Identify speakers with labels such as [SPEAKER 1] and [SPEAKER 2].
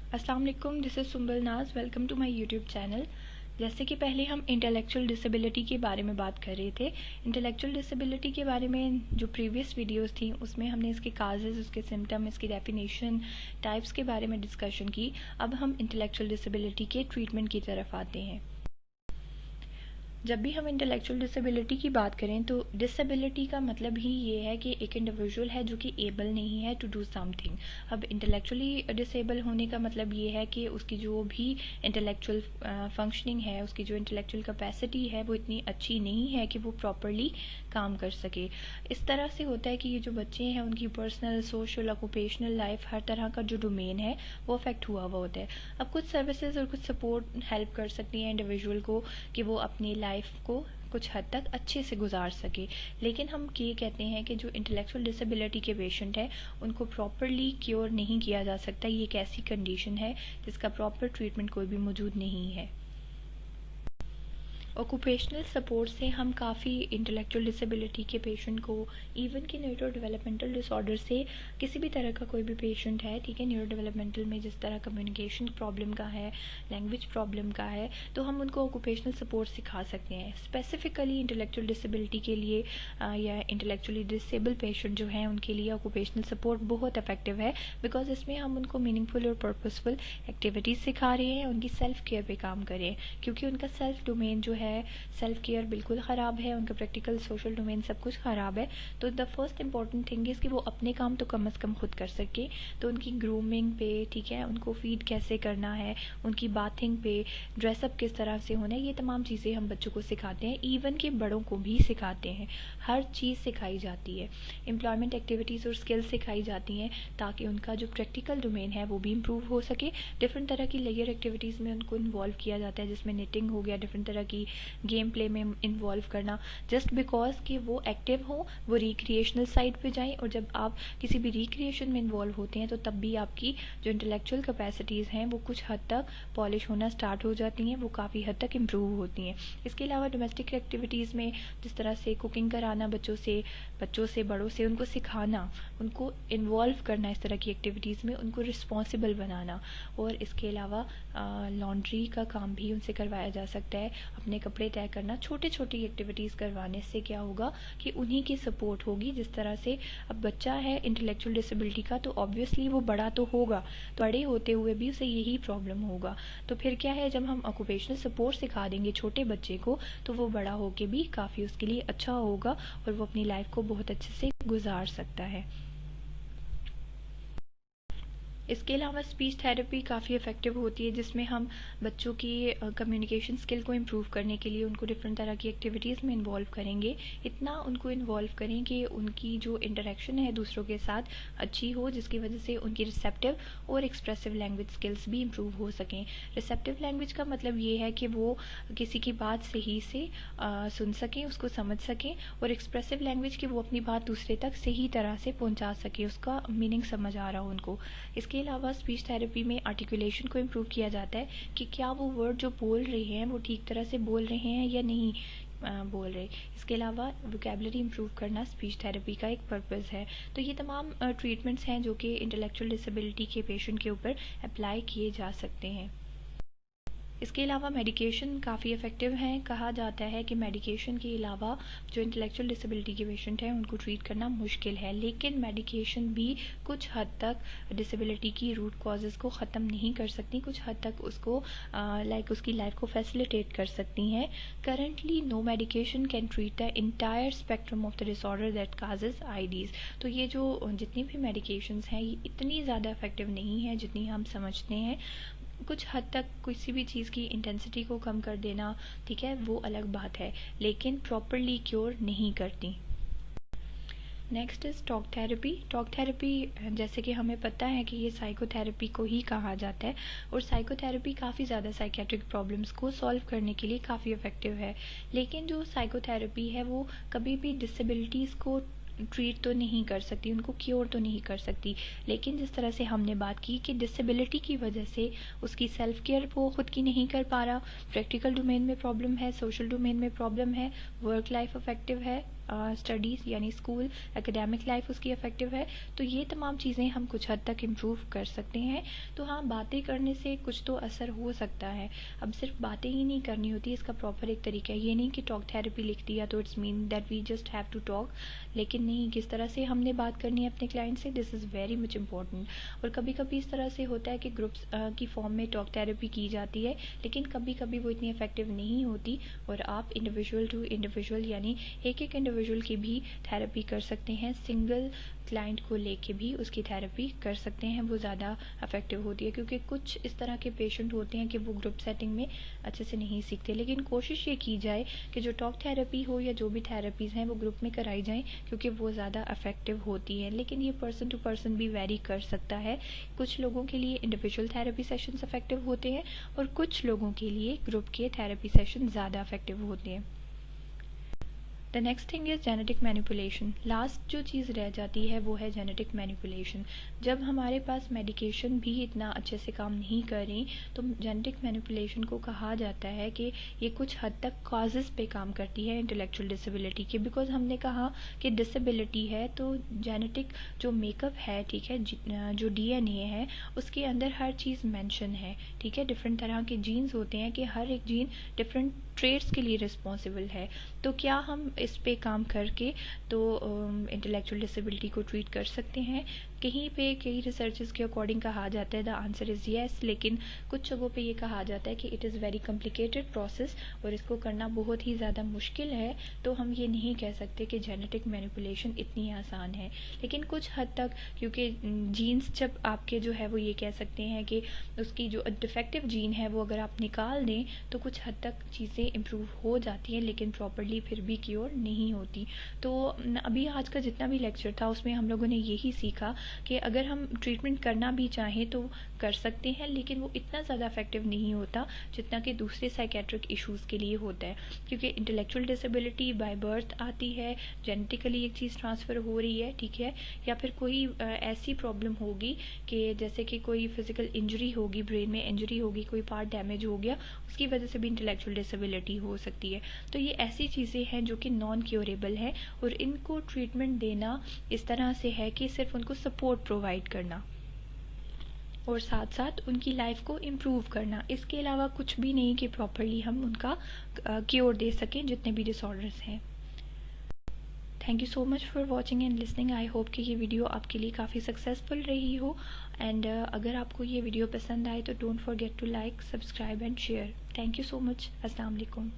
[SPEAKER 1] अस्सलाम वालेकुम, this is Sumbul Naaz. Welcome to my YouTube channel. जैसे कि पहले हम इंटेलेक्चुअल डिसेबिलिटी के बारे में बात कर रहे थे। इंटेलेक्चुअल डिसेबिलिटी के बारे में जो प्रीवियस वीडियोस थी उसमें हमने इसके काजेज़, उसके सिम्टम, इसकी डेफिनेशन, टाइप्स के बारे में डिस्कशन की। अब हम इंटेलेक्चुअल डिसेबिलिटी के ट्रीटमेंट की तरफ आते हैं। जब भी हम इंटेलेक्चुअल डिसेबिलिटी की बात करें तो डिसेबिलिटी का मतलब ही ये है कि एक इंडिविजुअल है जो कि एबल नहीं है टू डू समथिंग। अब इंटेलेक्चुअली डिसेबल होने का मतलब ये है कि उसकी जो भी इंटेलेक्चुअल फंक्शनिंग है, उसकी जो इंटेलेक्चुअल कैपेसिटी है वो इतनी अच्छी नहीं है कि वो प्रॉपरली काम कर सके। इस तरह से होता है कि ये जो बच्चे हैं उनकी पर्सनल, सोशल, ऑक्यूपेशनल लाइफ, हर तरह का जो डोमेन है वो अफेक्ट हुआ होता है। अब कुछ सर्विसेज और कुछ सपोर्ट हेल्प कर सकती हैं इंडिविजुअल को कि वो अपनी लाइफ को कुछ हद तक अच्छे से गुजार सके। लेकिन हम ये कहते हैं कि जो इंटेलेक्चुअल डिसेबिलिटी के पेशेंट हैं उनको प्रॉपरली क्योर नहीं किया जा सकता। ये एक ऐसी कंडीशन है जिसका प्रॉपर ट्रीटमेंट कोई भी मौजूद नहीं है। ऑक्यूपेशनल सपोर्ट से हम काफ़ी इंटेलेक्चुअल डिसेबिलिटी के पेशेंट को, इवन कि न्यूरो डेवलपमेंटल डिसऑर्डर से किसी भी तरह का कोई भी पेशेंट है, ठीक है, न्यूरो डेवलपमेंटल में जिस तरह कम्युनिकेशन प्रॉब्लम का है, लैंग्वेज प्रॉब्लम का है, तो हम उनको ऑक्यूपेशनल सपोर्ट सिखा सकते हैं। स्पेसिफिकली इंटेलेक्चुअल डिसेबिलिटी के लिए या इंटेलेक्चुअली डिसेबल पेशेंट जो हैं उनके लिए ऑक्यूपेशनल सपोर्ट बहुत इफेक्टिव है, बिकॉज इसमें हम उनको मीनिंगफुल और पर्पसफुल एक्टिविटीज़ सिखा रहे हैं, उनकी सेल्फ केयर पे काम करें, क्योंकि उनका सेल्फ डोमेन जो है, सेल्फ केयर बिल्कुल ख़राब है, उनका प्रैक्टिकल सोशल डोमेन सब कुछ ख़राब है। तो the first important thing is कि वो अपने काम तो कम से कम खुद कर सके। तो उनकी ग्रूमिंग पे, ठीक है, उनको फीड कैसे करना है, उनकी बाथिंग पे, ड्रेसअप किस तरह से होना है, ये तमाम चीज़ें हम बच्चों को सिखाते हैं। इवन कि बड़ों को भी सिखाते हैं, हर चीज़ सिखाई जाती है। एम्प्लॉयमेंट एक्टिविटीज़ और स्किल्स सिखाई जाती हैं ताकि उनका जो प्रैक्टिकल डोमेन है वो भी इम्प्रूव हो सके। डिफरेंट तरह की लेयर एक्टिविटीज़ में उनको इन्वॉल्व किया जाता है, जिसमें निटिंग हो गया, डिफरेंट तरह की गेम प्ले में इन्वॉल्व करना, जस्ट बिकॉज कि वो एक्टिव हो, वो रिक्रिएशनल साइड पे जाएं। और जब आप किसी भी रिक्रिएशन में इन्वॉल्व होते हैं तो तब भी आपकी जो इंटेलेक्चुअल कैपेसिटीज़ हैं वो कुछ हद तक पॉलिश होना स्टार्ट हो जाती हैं, वो काफ़ी हद तक इम्प्रूव होती हैं। इसके अलावा डोमेस्टिक एक्टिविटीज़ में जिस तरह से कुकिंग कराना बच्चों से बड़ों से, उनको सिखाना, उनको इन्वॉल्व करना इस तरह की एक्टिविटीज़ में, उनको रिस्पॉन्सिबल बनाना। और इसके अलावा लॉन्ड्री का काम भी उनसे करवाया जा सकता है, अपने कपड़े तय करना, छोटी छोटी एक्टिविटीज़ करवाने से क्या होगा कि उन्हीं की सपोर्ट होगी। जिस तरह से अब बच्चा है इंटेलेक्चुअल डिसेबिलिटी का तो ऑब्वियसली वो बड़ा तो होगा, तो बड़े होते हुए भी उसे यही प्रॉब्लम होगा। तो फिर क्या है, जब हम ऑक्यूपेशनल सपोर्ट सिखा देंगे छोटे बच्चे को तो वो बड़ा होके भी काफ़ी उसके लिए अच्छा होगा और वो अपनी लाइफ को बहुत अच्छे से गुजार सकता है। इसके अलावा स्पीच थेरेपी काफ़ी इफ़ेक्टिव होती है, जिसमें हम बच्चों की कम्युनिकेशन स्किल को इम्प्रूव करने के लिए उनको डिफरेंट तरह की एक्टिविटीज़ में इन्वॉल्व करेंगे। इतना उनको इन्वॉल्व करें कि उनकी जो इंटरेक्शन है दूसरों के साथ अच्छी हो, जिसकी वजह से उनकी रिसेप्टिव और एक्सप्रेसिव लैंग्वेज स्किल्स भी इम्प्रूव हो सकें। रिसेप्टिव लैंग्वेज का मतलब ये है कि वो किसी की बात सही से सुन सकें, उसको समझ सकें, और एक्सप्रेसिव लैंग्वेज की वो अपनी बात दूसरे तक सही तरह से पहुँचा सके, उसका मीनिंग समझ आ रहा हो उनको। इसके अलावा स्पीच थेरेपी में आर्टिकुलेशन को इम्प्रूव किया जाता है कि क्या वो वर्ड जो बोल रहे हैं वो ठीक तरह से बोल रहे हैं या नहीं बोल रहे। इसके अलावा वोकैबुलरी इम्प्रूव करना स्पीच थेरेपी का एक पर्पस है। तो ये तमाम ट्रीटमेंट्स हैं जो कि इंटेलेक्चुअल डिसेबिलिटी के पेशेंट के ऊपर अप्लाई किए जा सकते हैं। इसके अलावा मेडिकेशन काफ़ी इफ़ेक्टिव हैं। कहा जाता है कि मेडिकेशन के अलावा जो इंटेलेक्चुअल डिसेबिलिटी के पेशेंट हैं उनको ट्रीट करना मुश्किल है, लेकिन मेडिकेशन भी कुछ हद तक डिसेबिलिटी की रूट कॉजेज़ को ख़त्म नहीं कर सकती, कुछ हद तक उसको उसकी लाइफ को फैसिलिटेट कर सकती हैं। Currently no medication can treat the entire spectrum of the disorder that causes IDs. तो ये जो जितनी भी मेडिकेशंस हैं ये इतनी ज़्यादा इफ़ेक्टिव नहीं है जितनी हम समझते हैं। कुछ हद तक किसी भी चीज़ की इंटेंसिटी को कम कर देना, ठीक है, वो अलग बात है, लेकिन प्रॉपरली क्योर नहीं करती। Next is talk therapy. Talk therapy जैसे कि हमें पता है कि ये साइकोथेरेपी को ही कहा जाता है, और साइकोथेरेपी काफ़ी ज़्यादा साइकेट्रिक प्रॉब्लम्स को सॉल्व करने के लिए काफ़ी इफ़ेक्टिव है। लेकिन जो साइकोथेरेपी है वो कभी भी डिसेबिलिटीज़ को ट्रीट तो नहीं कर सकती, उनको क्योर तो नहीं कर सकती। लेकिन जिस तरह से हमने बात की कि डिसेबिलिटी की वजह से उसकी सेल्फ केयर वो खुद की नहीं कर पा रहा, प्रैक्टिकल डोमेन में प्रॉब्लम है, सोशल डोमेन में प्रॉब्लम है, वर्क लाइफ अफेक्टिव है, स्टडीज़ यानी स्कूल एकेडमिक लाइफ उसकी इफ़ेक्टिव है, तो ये तमाम चीज़ें हम कुछ हद तक इम्प्रूव कर सकते हैं। तो हाँ, बातें करने से कुछ तो असर हो सकता है। अब सिर्फ बातें ही नहीं करनी होती, इसका प्रॉपर एक तरीका है। ये नहीं कि टॉक थेरेपी लिख दिया तो it's mean that we just have to talk, लेकिन नहीं, किस तरह से हमने बात करनी है अपने क्लाइंट से, this is very much important. और कभी कभी इस तरह से होता है कि ग्रुप्स की फॉर्म में टॉक थेरेपी की जाती है, लेकिन कभी कभी वो इतनी इफेक्टिव नहीं होती, और आप इंडिविजुअल टू इंडिविजुअल यानी एक एक इंडिविजुअल की भी थेरेपी कर सकते हैं। सिंगल क्लाइंट को लेके भी उसकी थेरेपी कर सकते हैं, वो ज़्यादा इफेक्टिव होती है, क्योंकि कुछ इस तरह के पेशेंट होते हैं कि वो ग्रुप सेटिंग में अच्छे से नहीं सीखते। लेकिन कोशिश ये की जाए कि जो टॉक थेरेपी हो या जो भी थेरेपीज़ हैं वो ग्रुप में कराई जाएं, क्योंकि वो ज़्यादा इफेक्टिव होती है। लेकिन ये पर्सन टू पर्सन भी वेरी कर सकता है। कुछ लोगों के लिए इंडिविजुअल थेरेपी सेशंस इफेक्टिव होते हैं, और कुछ लोगों के लिए ग्रुप के थेरेपी सेशन ज़्यादा इफेक्टिव होते हैं। The next thing is genetic manipulation. Last जो चीज़ रह जाती है वो है जेनेटिक मैनिपुलेशन। जब हमारे पास मेडिकेशन भी इतना अच्छे से काम नहीं कर रही, तो जेनेटिक मैनिपुलेशन को कहा जाता है कि ये कुछ हद तक कॉजेज़ पे काम करती है इंटेलेक्चुअल डिसेबिलिटी के। बिकॉज हमने कहा कि डिसेबिलिटी है तो जेनेटिक जो मेकअप है, ठीक है, जो डीएनए है उसके अंदर हर चीज़ मेंशन है, ठीक है। डिफरेंट तरह के जीन्स होते हैं कि हर एक जीन डिफरेंट ट्रेड्स के लिए रिस्पॉन्सिबल है। तो क्या हम इस पे काम करके तो इंटेलेक्चुअल डिसेबिलिटी को ट्रीट कर सकते हैं? कहीं पे कई रिसर्चेस के अकॉर्डिंग कहा जाता है द आंसर इज़ येस, लेकिन कुछ जगहों पे ये कहा जाता है कि it is very complicated process और इसको करना बहुत ही ज़्यादा मुश्किल है। तो हम ये नहीं कह सकते कि जेनेटिक मैनिपुलेशन इतनी आसान है, लेकिन कुछ हद तक, क्योंकि जीन्स जब आपके जो है वो ये कह सकते हैं कि उसकी जो डिफेक्टिव जीन है वो अगर आप निकाल दें तो कुछ हद तक चीज़ें इम्प्रूव हो जाती हैं, लेकिन प्रॉपरली फिर भी क्योर नहीं होती। तो अभी आज का जितना भी लेक्चर था उसमें हम लोगों ने यही सीखा कि अगर हम ट्रीटमेंट करना भी चाहें तो कर सकते हैं, लेकिन वो इतना ज़्यादा इफेक्टिव नहीं होता जितना कि दूसरे साइकेट्रिक इश्यूज़ के लिए होता है। क्योंकि इंटेलेक्चुअल डिसेबिलिटी बाय बर्थ आती है, जेनेटिकली एक चीज़ ट्रांसफ़र हो रही है, ठीक है, या फिर कोई ऐसी प्रॉब्लम होगी कि जैसे कि कोई फिजिकल इंजरी होगी, ब्रेन में इंजरी होगी, कोई पार्ट डैमेज हो गया, उसकी वजह से भी इंटेलेक्चुअल डिसेबिलिटी हो सकती है। तो ये ऐसी चीज़ें हैं जो कि नॉन क्योरेबल हैं, और इनको ट्रीटमेंट देना इस तरह से है कि सिर्फ उनको सपोर्ट प्रोवाइड करना और साथ साथ उनकी लाइफ को इम्प्रूव करना, इसके अलावा कुछ भी नहीं कि प्रॉपरली हम उनका क्योर दे सकें जितने भी डिसऑर्डर्स हैं। Thank you so much for watching and listening. I hope कि ये वीडियो आपके लिए काफ़ी सक्सेसफुल रही हो, एंड अगर आपको ये वीडियो पसंद आए तो don't forget to like, subscribe and share. Thank you so much. अस्सलाम वालेकुम।